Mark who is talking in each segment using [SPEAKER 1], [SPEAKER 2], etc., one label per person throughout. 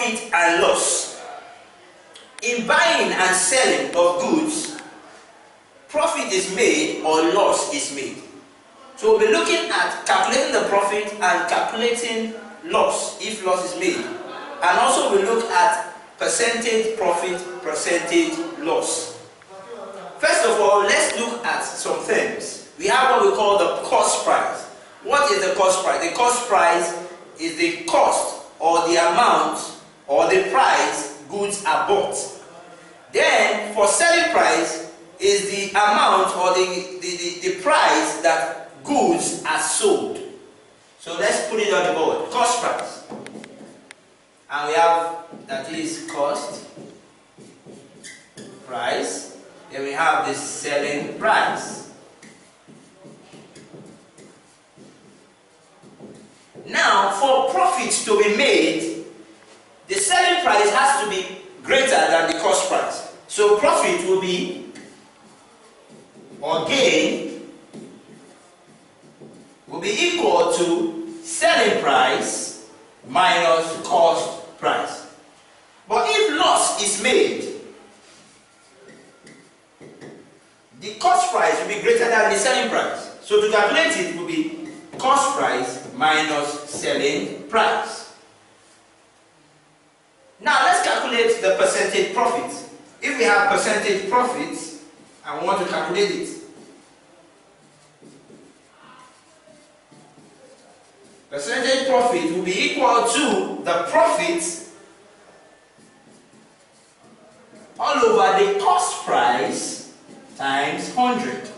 [SPEAKER 1] profit and loss. In buying and selling of goods, profit is made or loss is made. So we'll be looking at calculating the profit and calculating loss if loss is made. And also we'll look at percentage profit, percentage loss. First of all, let's look at some things. We have what we call the cost price. What is the cost price? The cost price is the cost or the amount or the price goods are bought. Then for selling price is the amount or the price that goods are sold. So let's put it on the board. Cost price. And we have that is cost price. Then we have the selling price. Now, for profits to be made, the selling price has to be greater than the cost price. So profit will be, or gain, will be equal to selling price minus cost price. But if loss is made, the cost price will be greater than the selling price. So to calculate it will be cost price minus selling price. Now let's calculate the percentage profit. If we have percentage profit and we want to calculate it, percentage profit will be equal to the profit all over the cost price times 100.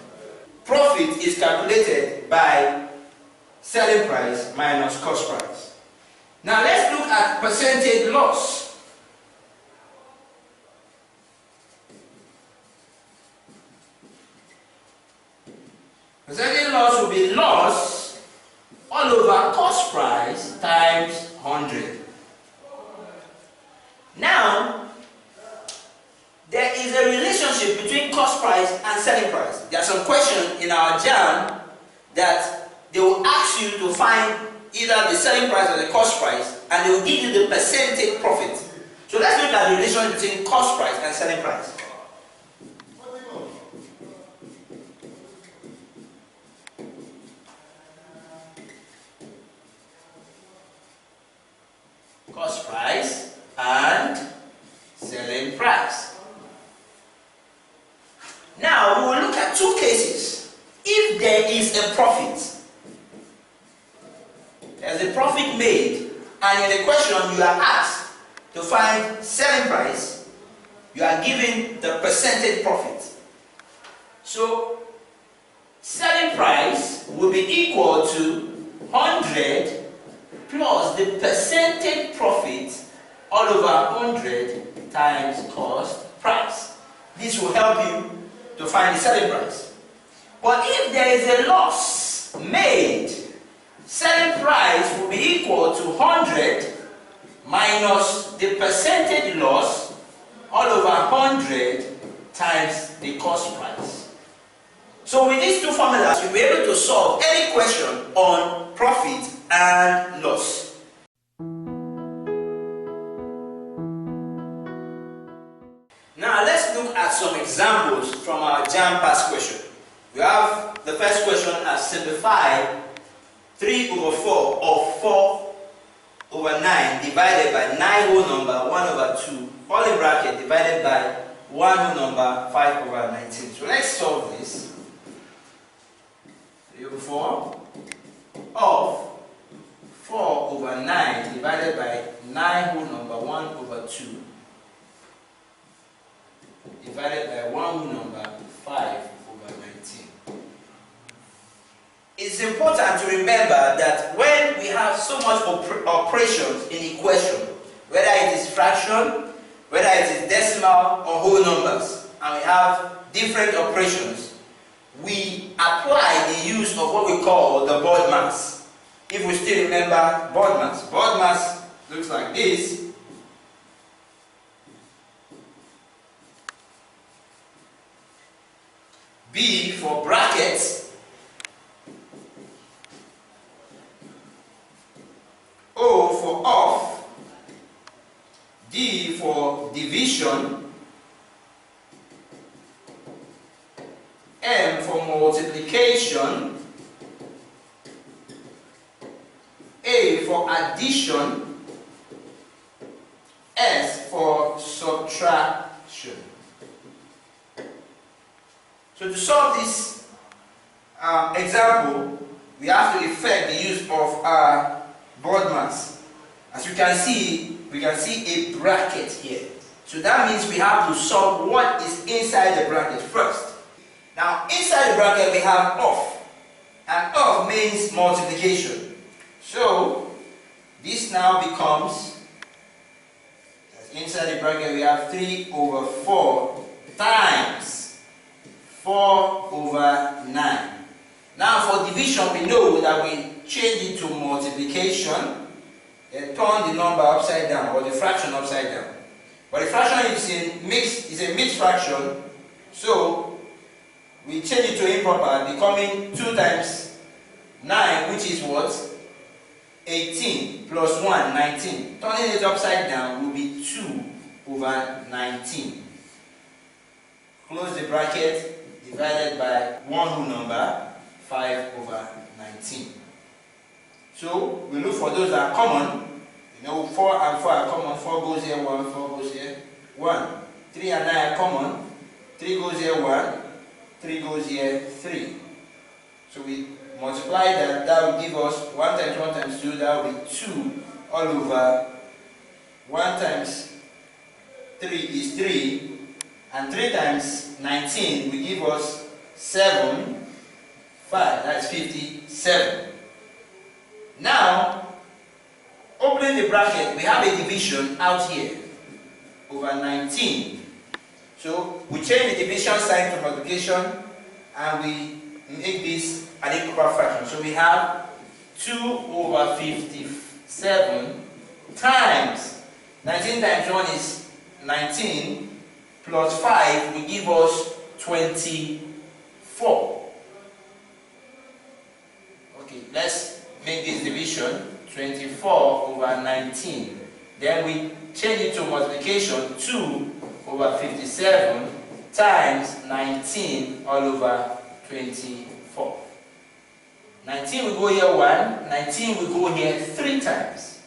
[SPEAKER 1] Profit is calculated by selling price minus cost price. Now let's look at percentage loss. Percentage loss will be loss all over cost price times 100. Now, there is a relationship between cost price and selling price. There are some questions in our JAMB that they will ask you to find either the selling price or the cost price, and they will give you the percentage profit. So let's look at the relationship between cost price and selling price. Cost price and selling price. Now we will look at two cases. If there is a profit, there's a profit made, and in the question you are asked to find selling price, you are given the percentage profit. So selling price will be equal to 100 plus the percentage profit all over 100 times cost price. This will help you to find the selling price. But if there is a loss made, selling price will be equal to 100 minus the percentage loss all over 100 times the cost price. So with these two formulas, you'll be able to solve any question on profit and loss. Now let's look at some examples from our JAMB past question. We have the first question as simplified 3 over 4 or 4 over 9 divided by 9 whole number 1 over 2 all in bracket divided by 1 whole number 5 over 19. So let's solve this. 3 over 4 of 4 over 9 divided by 9 whole number 1 over 2 divided by 1 whole number 5 over 19. It's important to remember that when we have so much operations in equation, whether it is fraction, whether it is decimal or whole numbers, and we have different operations, we apply the use of what we call the board mass. If we still remember board mass looks like this. B for brackets, O for off, for division, M for multiplication, A for addition, S for subtraction. So to solve this example, we have to effect the use of our board mass. As you can see, we can see a bracket here. So that means we have to solve what is inside the bracket first. Now inside the bracket we have of, and of means multiplication. So this now becomes, inside the bracket we have 3 over 4 times 4 over 9. Now for division we know that we change it to multiplication and turn the number upside down, or the fraction upside down. But the fraction is a mixed fraction, so we change it to improper, becoming 2 times 9, which is what? 18 plus 1, 19. Turning it upside down will be 2 over 19. Close the bracket, divided by one whole number, 5 over 19. So we look for those that are common. You know, 4 and 4 are common. 4 goes here, 1, 4 goes here, 1. 3 and 9 are common. 3 goes here, 1. 3 goes here, 3. So we multiply that, that will give us 1 times 1 times 2, that will be 2 all over 1 times 3 is 3, and 3 times 19 will give us 7, 5, that's 57. Now, opening the bracket, we have a division out here over 19. So we change the division sign to multiplication and we make this an equal fraction. So we have 2 over 57 times 19 times 1 is 19 plus 5 will give us 24. Okay, let's make this division. 24 over 19. Then we change it to multiplication. 2 over 57 times 19 all over 24. 19 will go here 1, 19 will go here 3 times.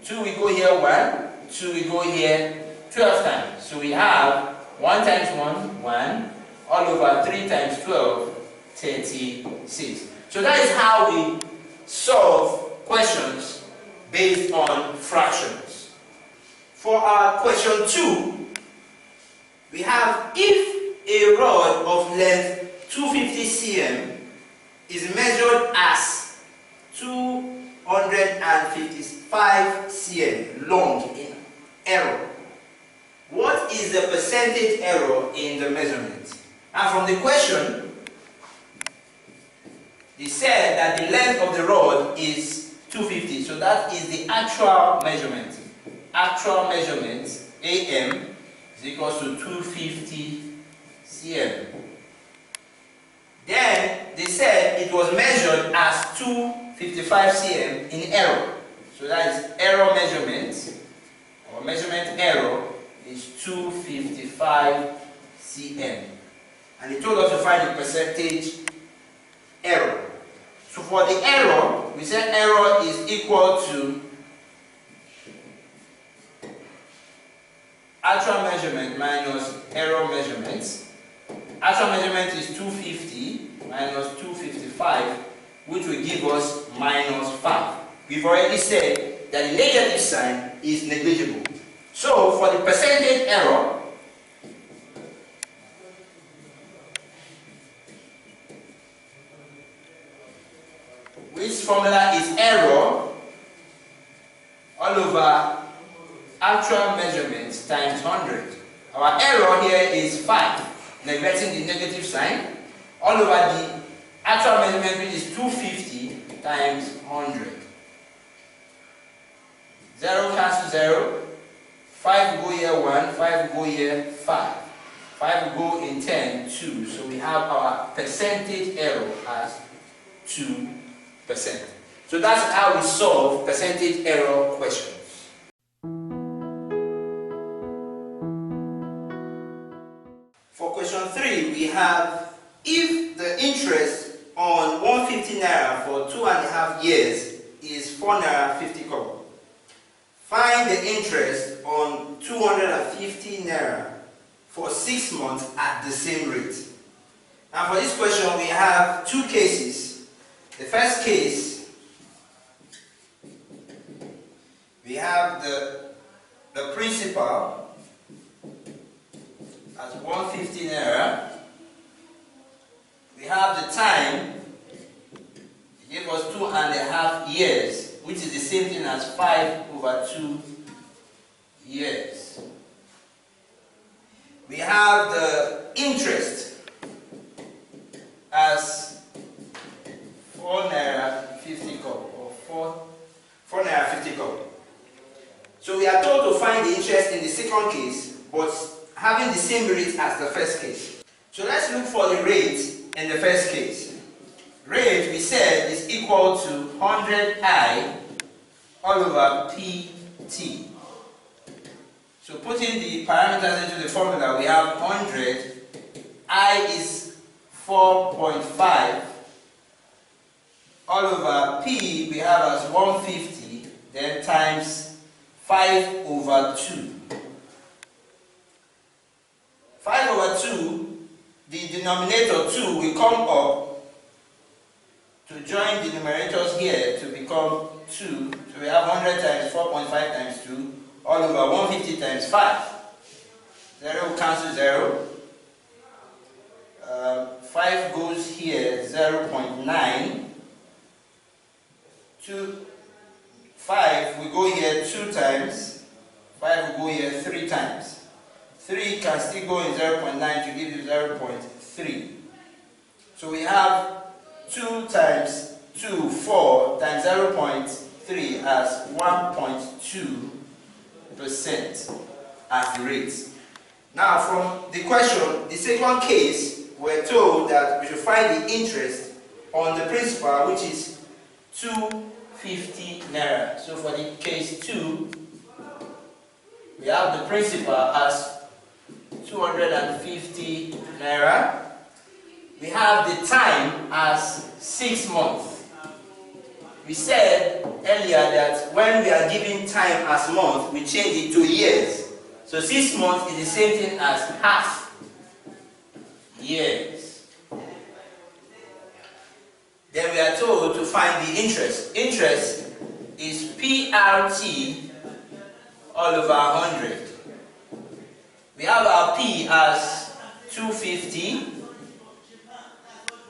[SPEAKER 1] 2 will go here 1, 2 will go here 12 times. So we have 1 times 1, 1, all over 3 times 12, 36. So that is how we solve questions based on fractions. For our question 2, we have if a rod of length 250 cm is measured as 255 cm long in error, what is the percentage error in the measurement? And from the question, they said that the length of the rod is 250, so that is the actual measurement. Actual measurement, AM, is equals to 250 cm. Then they said it was measured as 255 cm in error. So that is error measurement, or measurement error is 255 cm. And they told us to find the percentage error. So for the error, we said error is equal to actual measurement minus error measurement. Actual measurement is 250 minus 255, which will give us minus 5. We've already said that the negative sign is negligible. So for the percentage error, which formula is error all over actual measurement times 100. Our error here is 5, neglecting the negative sign, all over the actual measurement, which is 250 times 100. 0 cancel 0, 5 will go here 1, 5 will go here 5. 5 will go in 10, 2. So we have our percentage error as 2%. So that's how we solve percentage error questions. have, if the interest on 150 naira for 2.5 years is 4 naira 50 kobo, find the interest on 250 naira for 6 months at the same rate. Now for this question we have two cases. The first case, we have the principal at 150 naira. We have the time, it gave us 2.5 years, which is the same thing as 5/2 years. We have the interest as 4 naira 50 kobo, or 4 naira 50 kobo. So we are told to find the interest in the second case, but having the same rate as the first case. So let's look for the rate in the first case. Rate, we said, is equal to 100I all over PT. So putting the parameters into the formula, we have 100, I is 4.5, all over P we have as 150, then times 5/2. 5/2, the denominator 2 will come up to join the numerators here to become 2. So we have 100 times 4.5 times 2, all over 150 times 5. 0 cancel 0. 5 goes here, 0.9. 5 will go here 2 times. 5 will go here 3 times. 3 can still go in 0.9 to give you 0.3. So we have 2 times 2, 4 times 0.3 as 1.2% as the rate. Now from the question, the second case, we're told that we should find the interest on the principal, which is 250 naira. So for the case 2, we have the principal as 250 naira. We have the time as 6 months. We said earlier that when we are giving time as months, we change it to years. So 6 months is the same thing as half years. Then we are told to find the interest. Interest is PRT all over 100. We have our P as 250.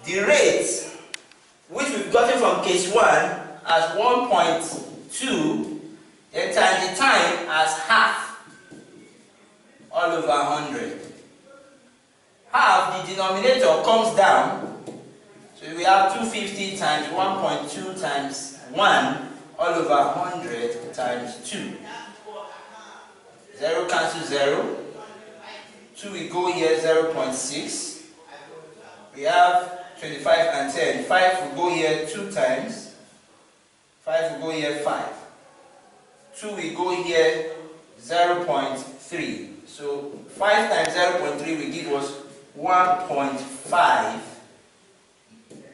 [SPEAKER 1] The rate, which we've gotten from case 1 as 1.2, then times the time as half all over 100. Half, the denominator comes down. So we have 250 times 1.2 times 1 all over 100 times 2. 0 cancel 0. 2 will go here, 0.6. We have 25 and 10. 5 will go here 2 times. 5 will go here 5. 2 will go here 0.3. So 5 times 0.3 will give us 1.5,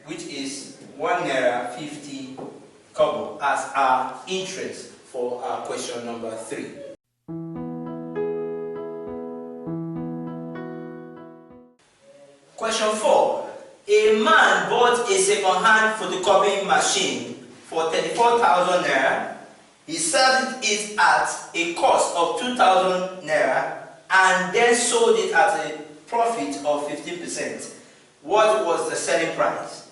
[SPEAKER 1] which is 1 naira 50 kobo as our interest for our question number 3. Question 4. A man bought a second-hand photocopying machine for 34,000 naira. He sold it at a cost of 2,000 naira and then sold it at a profit of 15%. What was the selling price?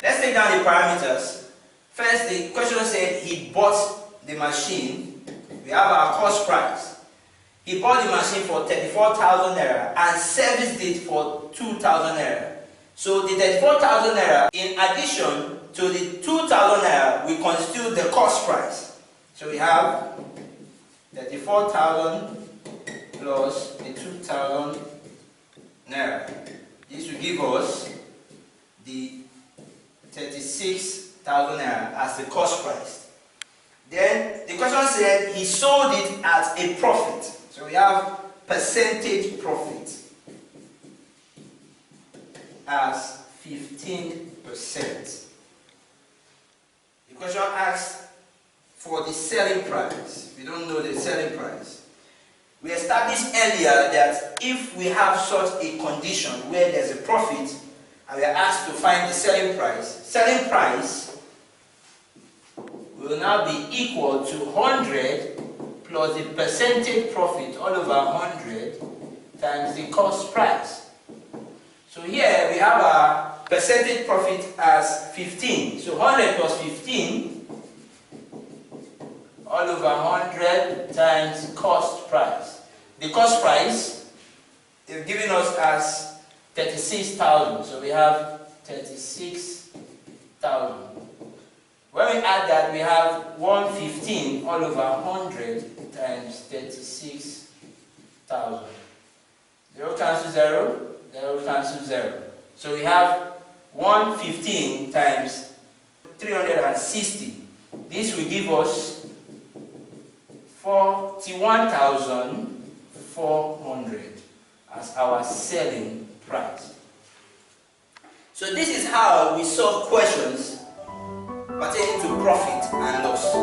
[SPEAKER 1] Let's take down the parameters. First, the question said he bought the machine. We have our cost price. He bought the machine for 34,000 naira and serviced it for 2,000 naira. So the 34,000 naira, in addition to the 2,000 naira, will constitute the cost price. So we have 34,000 plus the 2,000 naira. This will give us the 36,000 naira as the cost price. Then the question said he sold it at a profit. So we have percentage profit. as 15%. The question asks for the selling price. We don't know the selling price. We established earlier that if we have such a condition where there's a profit and we are asked to find the selling price will now be equal to 100 plus the percentage profit all over 100 times the cost price. So here we have our percentage profit as 15. So 100 plus 15 all over 100 times cost price. The cost price is giving us as 36,000. So we have 36,000. When we add that, we have 115 all over 100 times 36,000. 0 cancel 0, 0 cancel 0. So we have 115 times 360. This will give us 41,400 as our selling price. So this is how we solve questions pertaining to profit and loss.